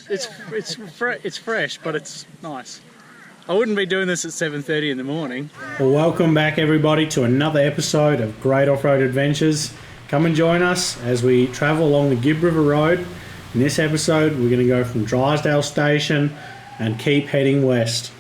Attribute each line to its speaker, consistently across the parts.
Speaker 1: it's fresh, but it's nice. I wouldn't be doing this at 7:30 in the morning.
Speaker 2: Well, welcome back everybody to another episode of Great Off-Road Adventures. Come and join us as we travel along the Gibb River Road. In this episode, we're going to go from Drysdale Station and keep heading west.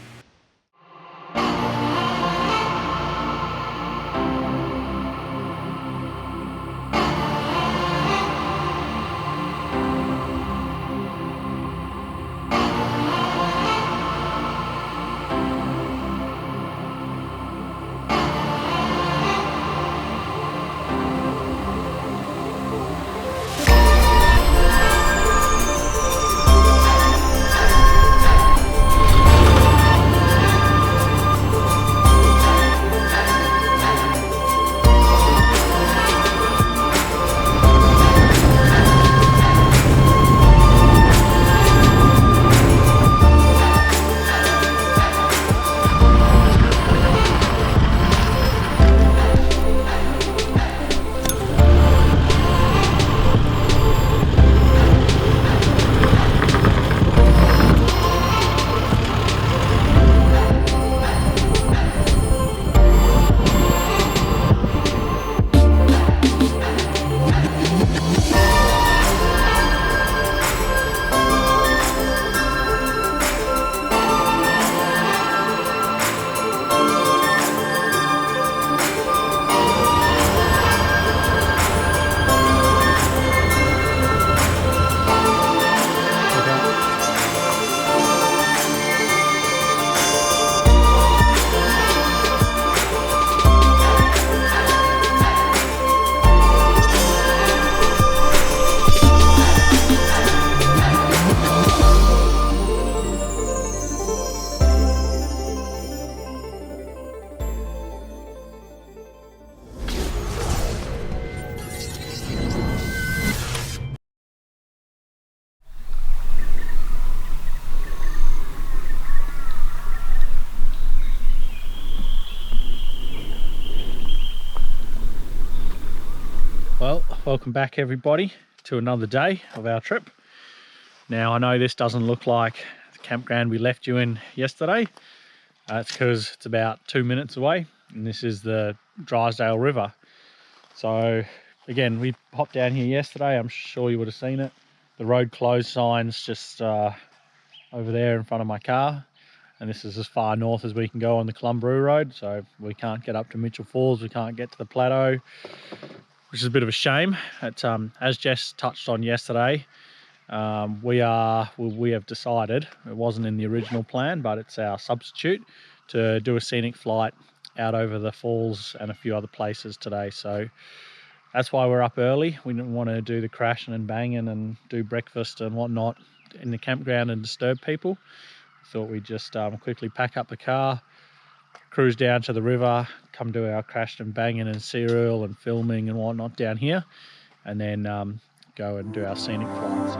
Speaker 1: Well, welcome back everybody to another day of our trip. Now I know this doesn't look like the campground we left you in yesterday. It's because it's about 2 minutes away and this is the Drysdale River. So again, we popped down here yesterday. I'm sure you would have seen it. The road closed signs just over there in front of my car. And this is as far north as we can go on the Pilbara Road. So we can't get up to Mitchell Falls, we can't get to the plateau, which is a bit of a shame. As Jess touched on yesterday, we have decided, it wasn't in the original plan, but it's our substitute, to do a scenic flight out over the falls and a few other places today. So that's why we're up early. We didn't want to do the crashing and banging and do breakfast and whatnot in the campground and disturb people. Thought we'd just quickly pack up the car, cruise down to the river, come do our crashed and banging and serial and filming and whatnot down here, and then go and do our scenic flight. So.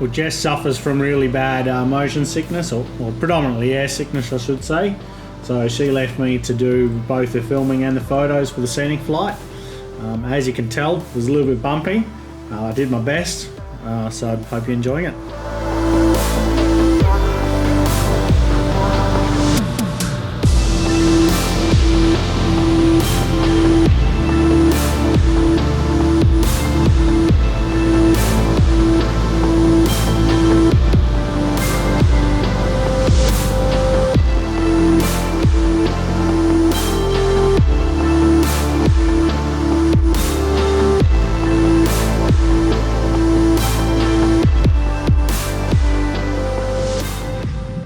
Speaker 1: Well, Jess suffers from really bad motion sickness, or predominantly air sickness I should say. So she left me to do both the filming and the photos for the scenic flight. As you can tell, it was a little bit bumpy. I did my best, so I hope you're enjoying it.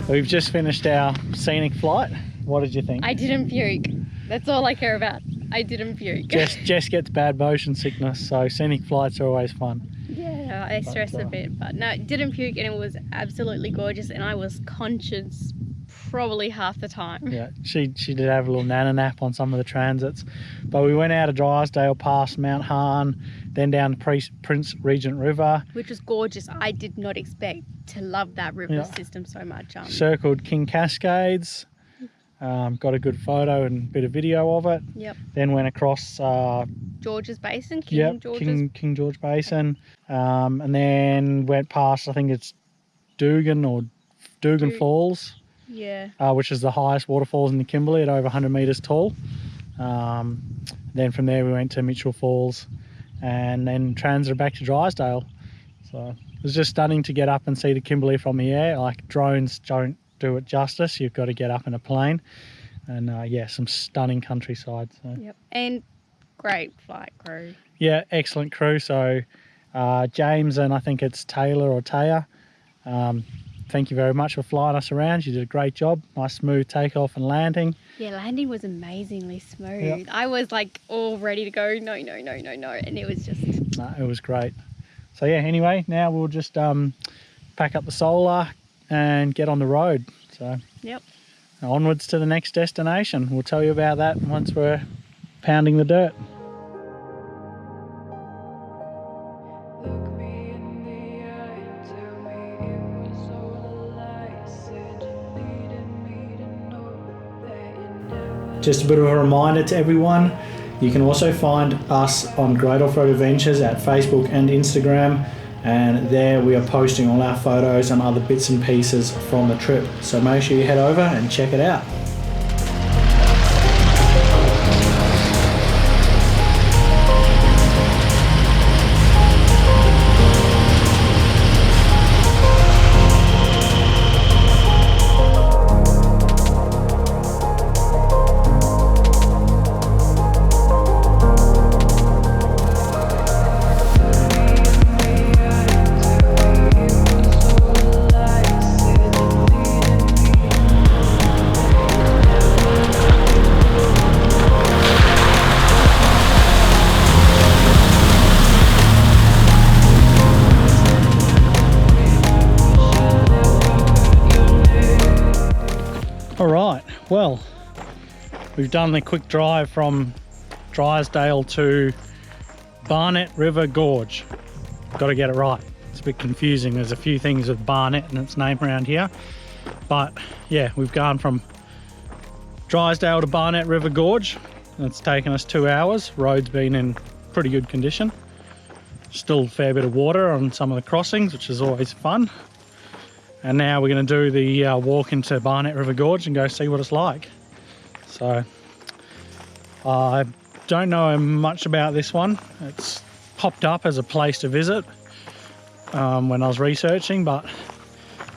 Speaker 1: We've just finished our scenic flight. What did you think?
Speaker 3: I didn't puke. That's all I care about. I didn't puke.
Speaker 1: Jess gets bad motion sickness, so scenic flights are always fun.
Speaker 3: Yeah, I stress a bit, but no, didn't puke, and it was absolutely gorgeous, and I was conscience probably half the time.
Speaker 1: Yeah, she did have a little nana nap on some of the transits. But we went out of Drysdale past Mount Hahn, then down the Prince Regent River.
Speaker 3: Which was gorgeous. I did not expect to love that river system so much.
Speaker 1: Circled King Cascades. Got a good photo and bit of video of it.
Speaker 3: Yep.
Speaker 1: Then went across
Speaker 3: George's Basin, King
Speaker 1: George Basin. And then went past, I think it's Dugan Falls.
Speaker 3: Yeah.
Speaker 1: Which is the highest waterfalls in the Kimberley at over 100 metres tall. Then from there we went to Mitchell Falls and then transited back to Drysdale. So it was just stunning to get up and see the Kimberley from the air. Like, drones don't do it justice. You've got to get up in a plane. And yeah, some stunning countryside. So.
Speaker 3: Yep. And great flight crew.
Speaker 1: Yeah, excellent crew. So James and I think it's Taylor or Taya. Thank you very much for flying us around. You did a great job. Nice smooth takeoff and landing.
Speaker 3: Yeah, landing was amazingly smooth.
Speaker 1: Yep.
Speaker 3: I was like all ready to go. No. And it was just...
Speaker 1: No, it was great. So yeah, anyway, now we'll just pack up the solar and get on the road. So
Speaker 3: yep.
Speaker 1: Onwards to the next destination. We'll tell you about that once we're pounding the dirt.
Speaker 2: Just a bit of a reminder to everyone, you can also find us on Great Off-Road Adventures at Facebook and Instagram, and there we are posting all our photos and other bits and pieces from the trip. So make sure you head over and check it out.
Speaker 1: Well, we've done the quick drive from Drysdale to Barnett River Gorge. Got to get it right. It's a bit confusing. There's a few things with Barnett and its name around here. But yeah, we've gone from Drysdale to Barnett River Gorge. It's taken us 2 hours. Road's been in pretty good condition. Still a fair bit of water on some of the crossings, which is always fun. And now we're going to do the walk into Barnett River Gorge and go see what it's like. So I don't know much about this one. It's popped up as a place to visit when I was researching, but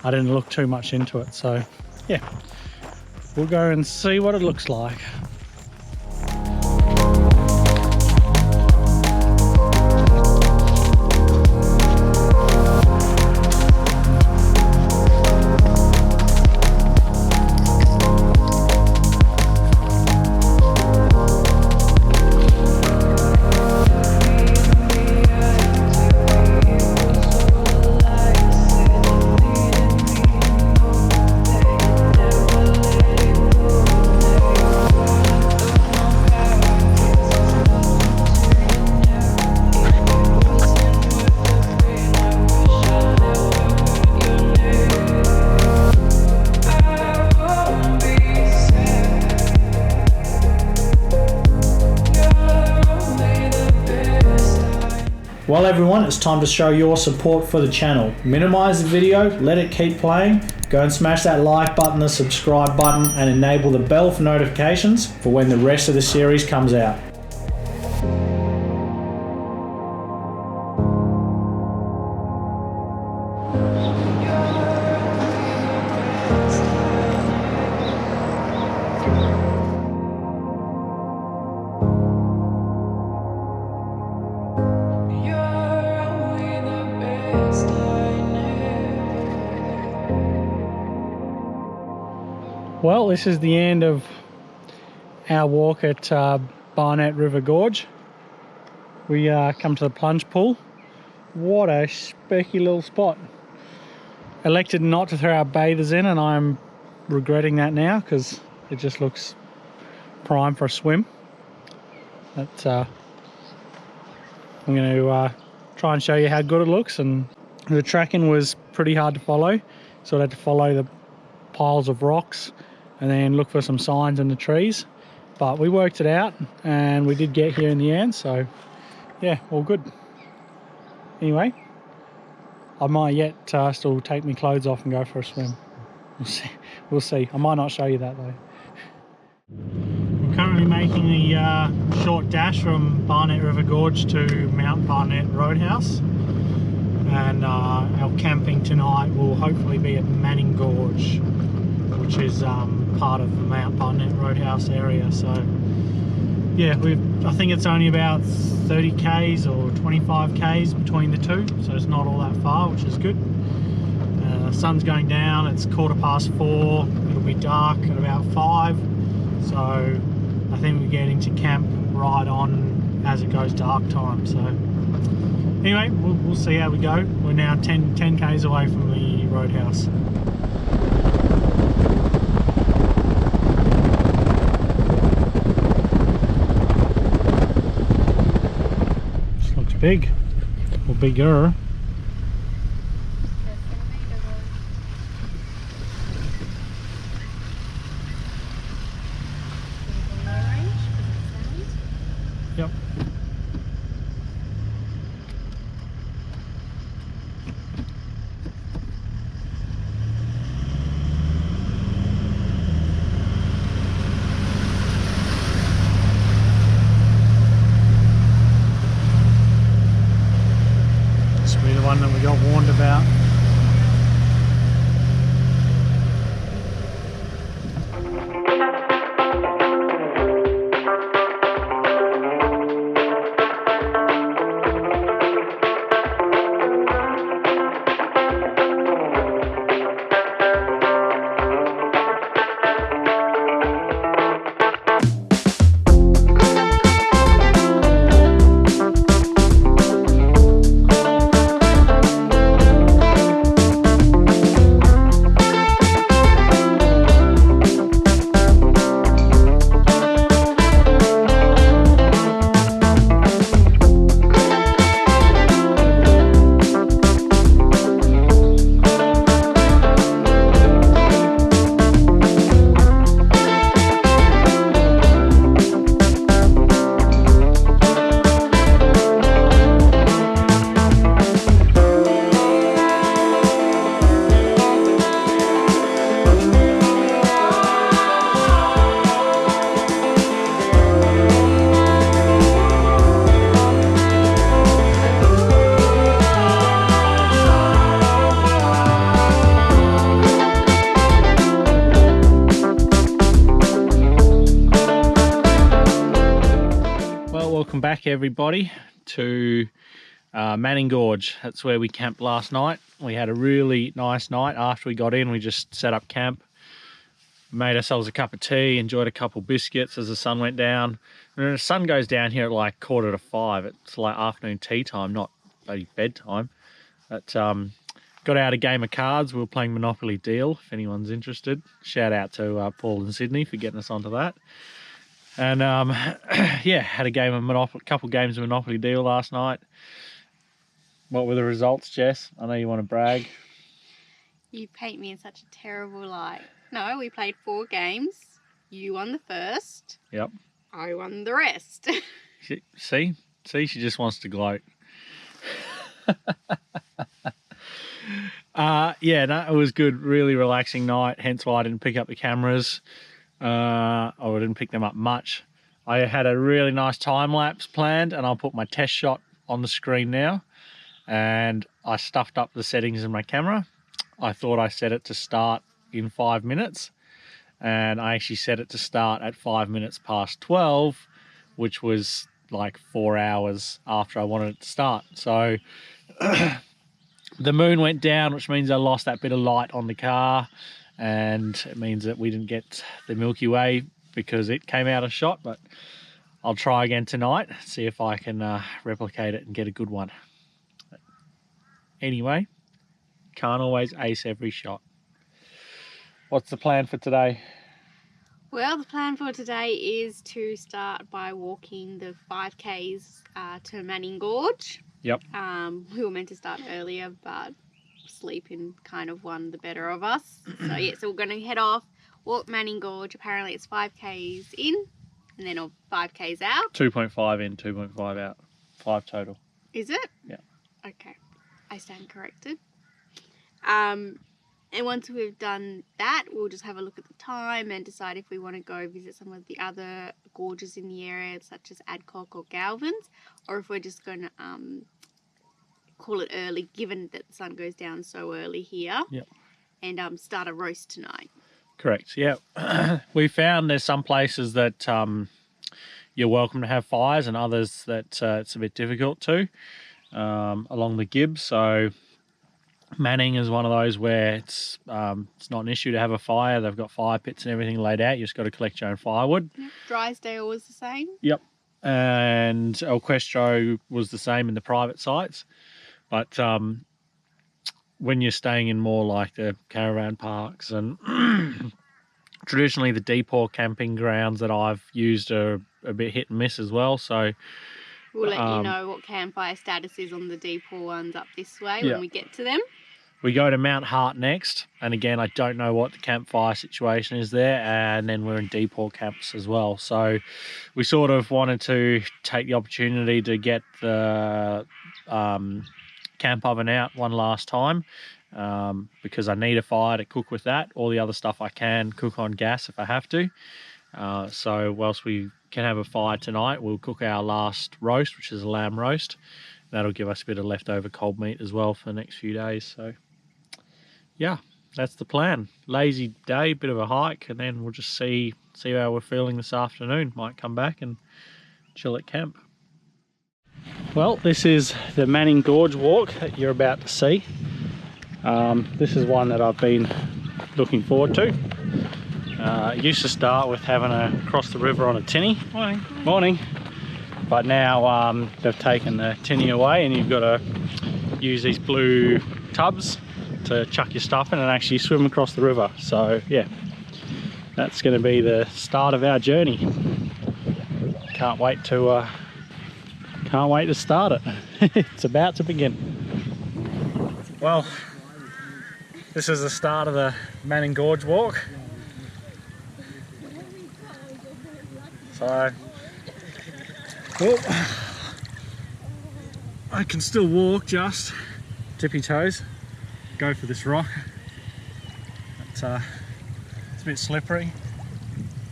Speaker 1: I didn't look too much into it. So yeah, we'll go and see what it looks like.
Speaker 2: Well everyone, it's time to show your support for the channel. Minimize the video, let it keep playing, go and smash that like button, the subscribe button, and enable the bell for notifications for when the rest of the series comes out.
Speaker 1: Well, this is the end of our walk at Barnett River Gorge. We come to the plunge pool. What a specky little spot. Elected not to throw our bathers in, and I'm regretting that now because it just looks prime for a swim. But I'm going to try and show you how good it looks. And the tracking was pretty hard to follow, so I had to follow the piles of rocks and then look for some signs in the trees. But we worked it out and we did get here in the end, so yeah, all good. Anyway, I might yet still take my clothes off and go for a swim. We'll see. I might not show you that though. We're currently making the short dash from Barnett River Gorge to Mount Barnett Roadhouse, and our camping tonight will hopefully be at Manning Gorge, which is part of the Mount Barnett Roadhouse area. So yeah, I think it's only about 30 k's or 25 k's between the two, so it's not all that far, which is good. The sun's going down, it's 4:15, it'll be dark at about 5, so I think we're getting to camp right on as it goes dark time. So anyway, we'll see how we go. We're now 10 k's away from the roadhouse. This looks big, or bigger. Yep. This will be the one that we got warned about. Welcome back everybody to Manning Gorge. That's where we camped last night. We had a really nice night. After we got in, we just set up camp, made ourselves a cup of tea, enjoyed a couple biscuits as the sun went down. And the sun goes down here at like 4:45. It's like afternoon tea time, not bloody bedtime. But got out a game of cards. We were playing Monopoly Deal, if anyone's interested. Shout out to Paul and Sydney for getting us onto that. And yeah, had a game of Monopoly, couple games of Monopoly Deal last night. What were the results, Jess? I know you want to brag.
Speaker 3: You paint me in such a terrible light. No, we played 4 games. You won the first.
Speaker 1: Yep.
Speaker 3: I won the rest.
Speaker 1: See, she just wants to gloat. Yeah, no, it was good. Really relaxing night. Hence why I didn't pick up the cameras. I didn't pick them up much. I had a really nice time lapse planned, and I'll put my test shot on the screen now. And I stuffed up the settings in my camera. I thought I set it to start in 5 minutes, and I actually set it to start at 5 minutes past 12, which was like 4 hours after I wanted it to start. So the moon went down, which means I lost that bit of light on the car, and it means that we didn't get the Milky Way because it came out of shot. But I'll try again tonight, see if I can replicate it and get a good one. But anyway, can't always ace every shot. What's the plan for today?
Speaker 3: Well, the plan for today is to start by walking the 5Ks to Manning Gorge.
Speaker 1: Yep.
Speaker 3: We were meant to start earlier, but sleeping kind of won the better of us. So yeah, so we're going to head off, walk Manning Gorge. Apparently it's 5Ks in and then 5Ks out.
Speaker 1: 2.5 in, 2.5 out. 5 total.
Speaker 3: Is it?
Speaker 1: Yeah.
Speaker 3: Okay. I stand corrected. And once we've done that, we'll just have a look at the time and decide if we want to go visit some of the other gorges in the area, such as Adcock or Galvans, or if we're just going to call it early, given that the sun goes down so early here.
Speaker 1: Yep.
Speaker 3: And start a roast tonight.
Speaker 1: Correct, yeah. We found there's some places that you're welcome to have fires and others that it's a bit difficult to, along the Gibb. So Manning is one of those where it's not an issue to have a fire. They've got fire pits and everything laid out. You just got to collect your own firewood.
Speaker 3: Yep. Drysdale was the same.
Speaker 1: Yep. And El Questro was the same in the private sites. But when you're staying in more like the caravan parks and traditionally the depot camping grounds that I've used are a bit hit and miss as well. So
Speaker 3: we'll let you know what campfire status is on the depot ones up this way when we get to them.
Speaker 1: We go to Mount Hart next, and again, I don't know what the campfire situation is there, and then we're in depot camps as well. So we sort of wanted to take the opportunity to get the camp oven out one last time, because I need a fire to cook with that. All the other stuff I can cook on gas if I have to. So whilst we can have a fire tonight, we'll cook our last roast, which is a lamb roast. That'll give us a bit of leftover cold meat as well for the next few days. So yeah, that's the plan. Lazy day, bit of a hike, and then we'll just see how we're feeling this afternoon. Might come back and chill at camp. Well, this is the Manning Gorge walk that you're about to see. This is one that I've been looking forward to. It used to start with having to cross the river on a tinny. Morning. But now they've taken the tinny away, and you've got to use these blue tubs to chuck your stuff in and actually swim across the river. So yeah, that's going to be the start of our journey. Can't wait to start it. It's about to begin. Well, this is the start of the Manning Gorge walk. So I can still walk, just tippy toes. Go for this rock. It's a bit slippery.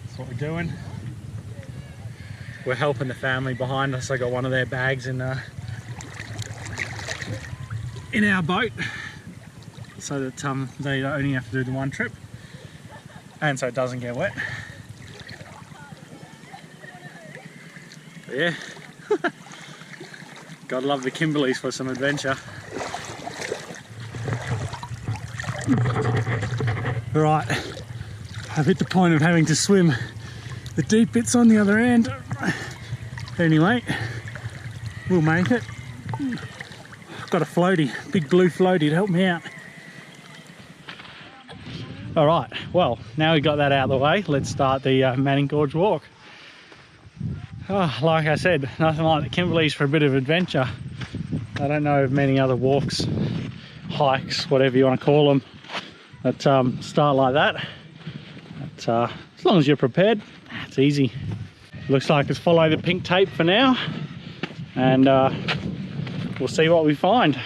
Speaker 1: That's what we're doing. We're helping the family behind us. I got one of their bags in our boat, so that they only have to do the one trip, and so it doesn't get wet. But yeah, gotta love the Kimberleys for some adventure. Right, I've hit the point of having to swim the deep bits on the other end. Anyway, we'll make it. I've got a floaty, big blue floaty to help me out. All right, well, now we've got that out of the way, let's start the Manning Gorge walk. Oh, like I said, nothing like the Kimberleys for a bit of adventure. I don't know of many other walks, hikes, whatever you want to call them, that start like that. But, as long as you're prepared, it's easy. Looks like it's follow the pink tape for now, and we'll see what we find.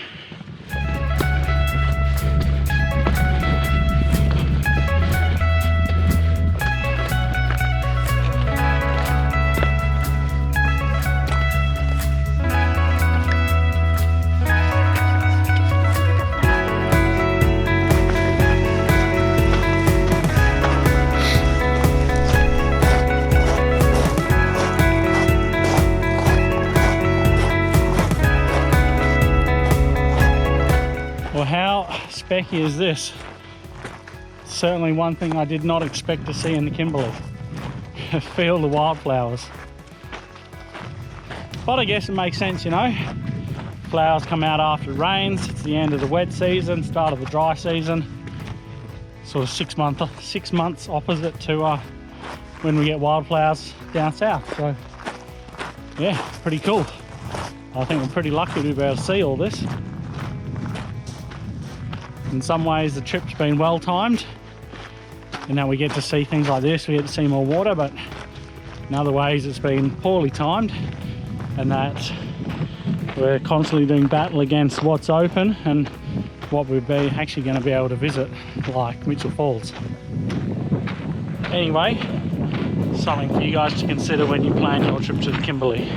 Speaker 1: Well, how specky is this? Certainly one thing I did not expect to see in the Kimberley. Feel the wildflowers. But I guess it makes sense, you know. Flowers come out after it rains. It's the end of the wet season, start of the dry season. sort of 6 months opposite to when we get wildflowers down south. So yeah, pretty cool. I think we're pretty lucky to be able to see all this. In some ways the trip's been well timed, and now we get to see things like this, we get to see more water, but in other ways it's been poorly timed, and that we're constantly doing battle against what's open and what we'd be actually going to be able to visit, like Mitchell Falls. Anyway, something for you guys to consider when you plan your trip to the Kimberley.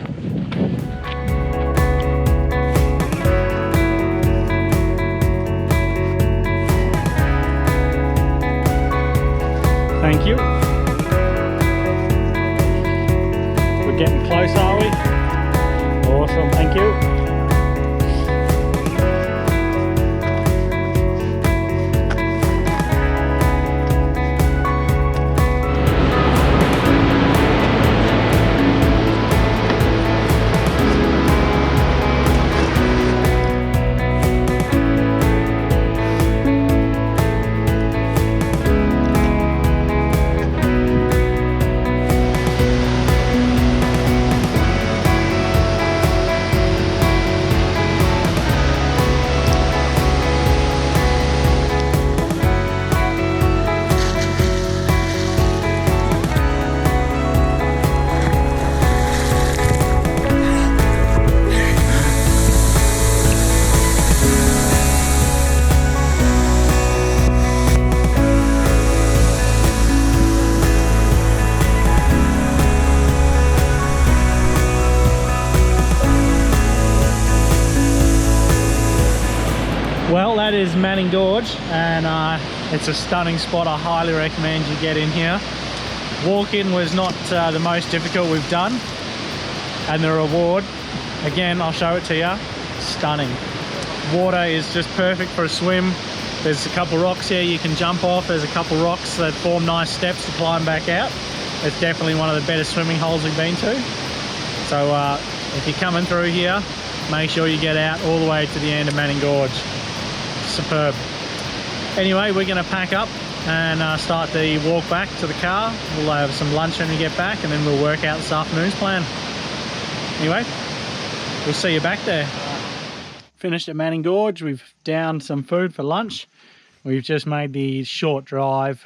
Speaker 1: Thank you. We're getting close, are we? Awesome, thank you. Well, that is Manning Gorge, and it's a stunning spot. I highly recommend you get in here. Walk-in was not the most difficult we've done, and the reward, again, I'll show it to you, stunning. Water is just perfect for a swim. There's a couple rocks here you can jump off. There's a couple rocks that form nice steps to climb back out. It's definitely one of the better swimming holes we've been to. So if you're coming through here, make sure you get out all the way to the end of Manning Gorge. Superb. Anyway, we're going to pack up and start the walk back to the car. We'll have some lunch when we get back, and then we'll work out this afternoon's plan. Anyway, we'll see you back there. Finished at Manning Gorge. We've downed some food for lunch. We've just made the short drive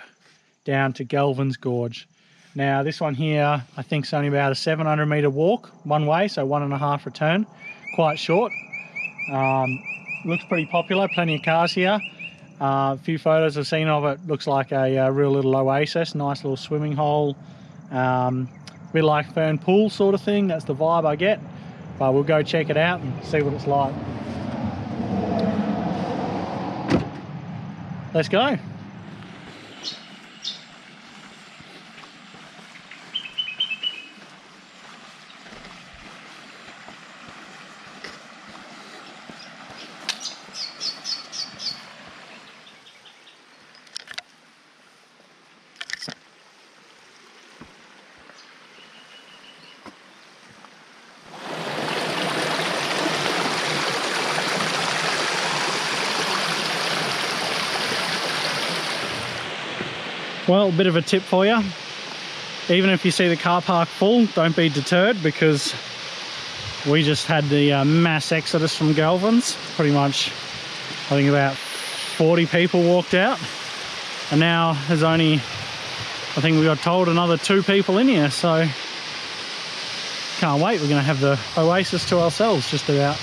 Speaker 1: down to Galvans Gorge. Now this one here, I think it's only about a 700 metre walk one way, so 1.5 return. Quite short. Looks pretty popular, plenty of cars here. A few photos I've seen of it. Looks like a real little oasis, nice little swimming hole. A bit like Fern Pool sort of thing, that's the vibe I get. But we'll go check it out and see what it's like. Let's go. Well, a bit of a tip for you. Even if you see the car park full, don't be deterred, because we just had the mass exodus from Galvans. Pretty much, I think about 40 people walked out. And now there's only, I think we got told, another 2 people in here. So can't wait, we're gonna have the oasis to ourselves just about.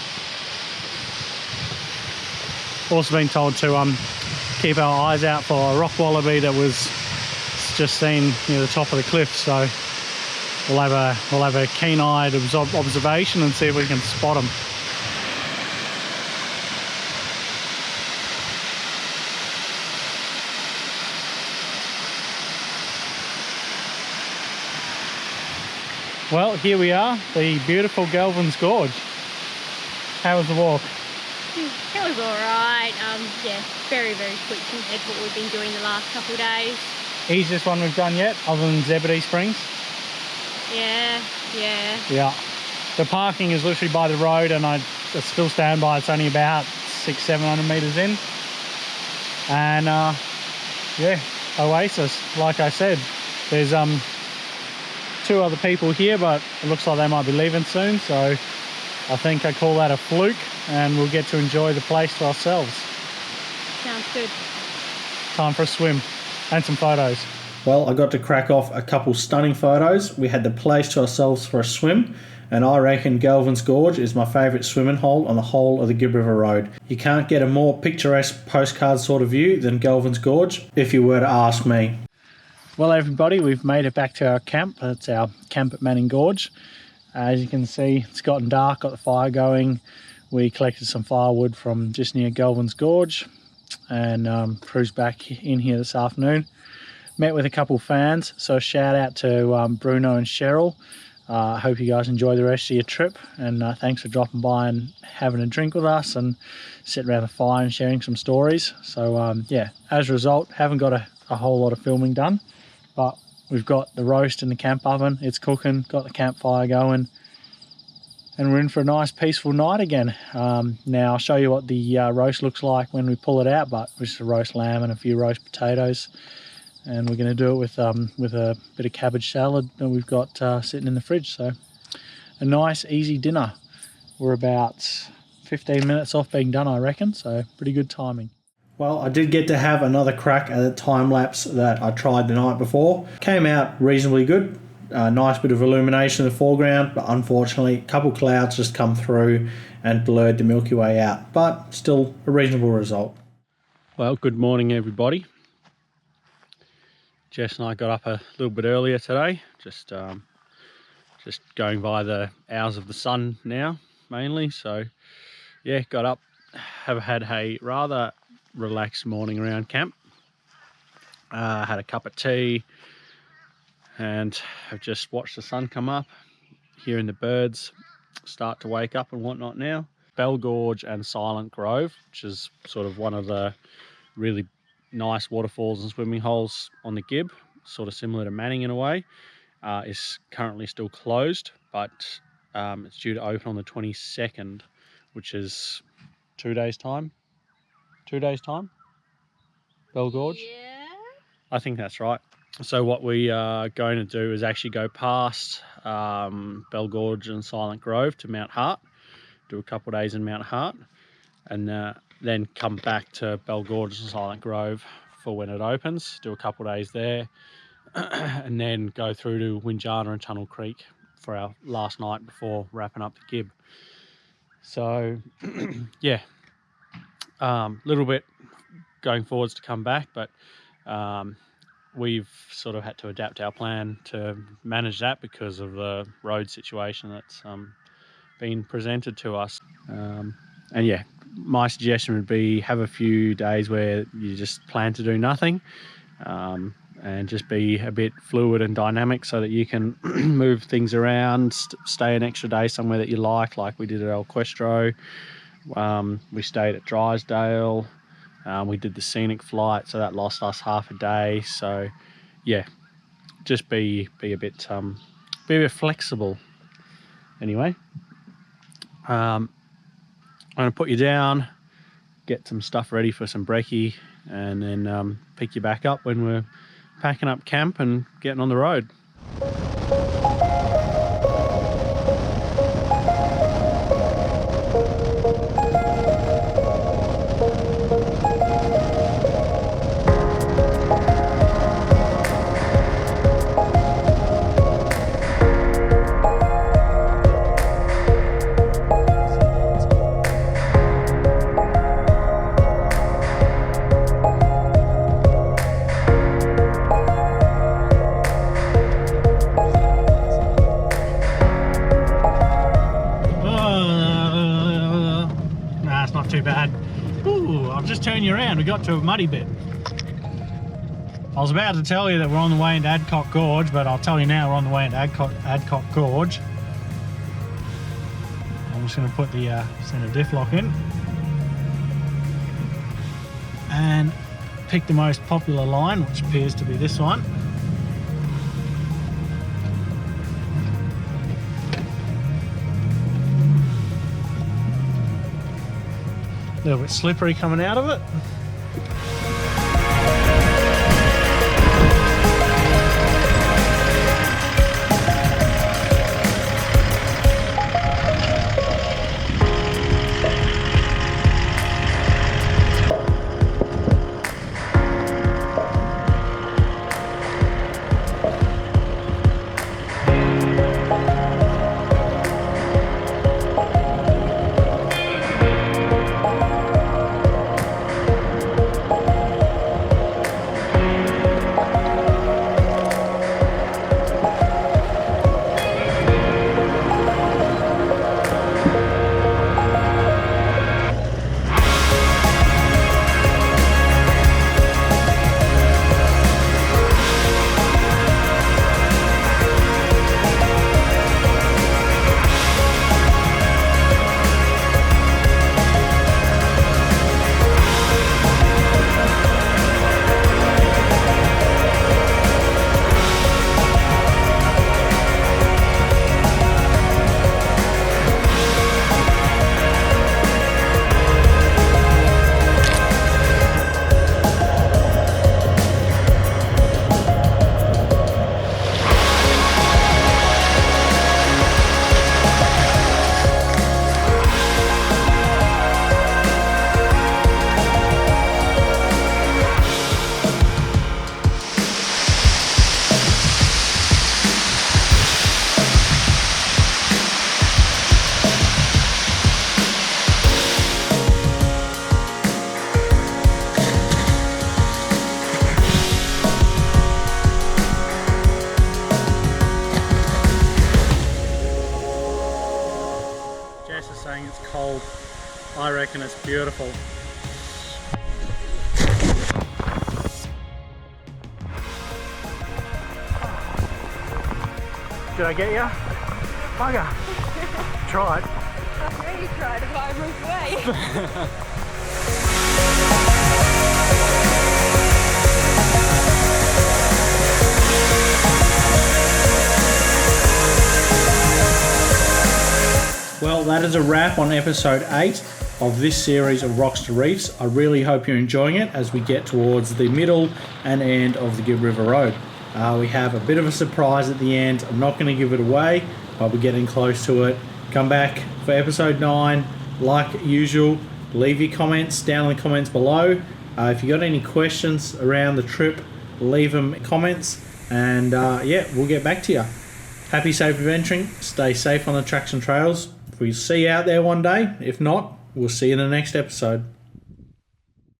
Speaker 1: Also been told to keep our eyes out for a rock wallaby that was just seen near the top of the cliff, so we'll have a keen-eyed observation and see if we can spot them. Well, here we are, the beautiful Galvans Gorge. How was the walk?
Speaker 3: It was alright. Yeah, very, very quick compared to what we've been doing the last couple of days.
Speaker 1: Easiest one we've done yet, other than Zebedee Springs?
Speaker 3: Yeah.
Speaker 1: Yeah. The parking is literally by the road, and I still stand by, it's only about 600-700 metres in. And yeah, oasis. Like I said, there's 2 other people here, but it looks like they might be leaving soon, so I think I call that a fluke, and we'll get to enjoy the place to ourselves.
Speaker 3: Sounds good.
Speaker 1: Time for a swim and some photos.
Speaker 2: Well, I got to crack off a couple stunning photos. We had the place to ourselves for a swim, and I reckon Galvans Gorge is my favourite swimming hole on the whole of the Gibb River Road. You can't get a more picturesque postcard sort of view than Galvans Gorge, if you were to ask me.
Speaker 1: Well, everybody, we've made it back to our camp. That's our camp at Manning Gorge. As you can see, it's gotten dark, got the fire going. We collected some firewood from just near Galvans Gorge and cruised back in here this afternoon. Met with a couple fans, so shout out to Bruno and Cheryl. I hope you guys enjoy the rest of your trip, and thanks for dropping by and having a drink with us and sitting around the fire and sharing some stories. So yeah, as a result, haven't got a whole lot of filming done, but we've got the roast in the camp oven, it's cooking, got the campfire going, and we're in for a nice peaceful night again. Now I'll show you what the roast looks like when we pull it out, but it's a roast lamb and a few roast potatoes. And we're going to do it with a bit of cabbage salad that we've got sitting in the fridge. So a nice easy dinner. We're about 15 minutes off being done, I reckon, so pretty good timing.
Speaker 2: Well, I did get to have another crack at a time lapse that I tried the night before. Came out reasonably good. A nice bit of illumination in the foreground, but unfortunately a couple clouds just come through and blurred the Milky Way out, but still a reasonable result.
Speaker 1: Well, good morning everybody. Jess and I got up a little bit earlier today, just going by the hours of the sun now mainly. So yeah, got up, have had a rather relaxed morning around camp. Had a cup of tea and I've just watched the sun come up, hearing the birds start to wake up and whatnot now. Bell Gorge and Silent Grove, which is sort of one of the really nice waterfalls and swimming holes on the Gibb, sort of similar to Manning in a way, is currently still closed, but it's due to open on the 22nd, which is 2 days time. 2 days time, Bell Gorge.
Speaker 3: Yeah.
Speaker 1: I think that's right. So what we are going to do is actually go past Bell Gorge and Silent Grove to Mount Hart, do a couple of days in Mount Hart, and then come back to Bell Gorge and Silent Grove for when it opens, do a couple of days there, and then go through to Winjana and Tunnel Creek for our last night before wrapping up the Gibb. So yeah, little bit going forwards to come back, but we've sort of had to adapt our plan to manage that because of the road situation that's been presented to us. And yeah, my suggestion would be have a few days where you just plan to do nothing, and just be a bit fluid and dynamic so that you can move things around, stay an extra day somewhere that you like we did at El Questro. We stayed at Drysdale. We did the Scenic flight, so that lost us half a day. So yeah, just be a bit flexible. Anyway, I'm going to put you down, get some stuff ready for some brekkie, and then pick you back up when we're packing up camp and getting on the road. Turn you around, we got to a muddy bit. I was about to tell you that we're on the way into Adcock Gorge, but I'll tell you now we're on the way into Adcock Gorge. I'm just going to put the centre diff lock in and pick the most popular line, which appears to be this one. A little bit slippery coming out of it.
Speaker 2: Jess is saying it's cold. I reckon it's beautiful. Did I get you? Bugger. Tried.
Speaker 3: I really tried to buy away.
Speaker 2: Well, that is a wrap on episode 8 of this series of Rocks to Reefs. I really hope you're enjoying it as we get towards the middle and end of the Gibb River Road. We have a bit of a surprise at the end. I'm not going to give it away, but we're getting close to it. Come back for episode 9. Like usual, leave your comments down in the comments below. If you got any questions around the trip, leave them in comments, and yeah, we'll get back to you. Happy safe adventuring. Stay safe on the tracks and trails. We'll see you out there one day. If not, we'll see you in the next episode.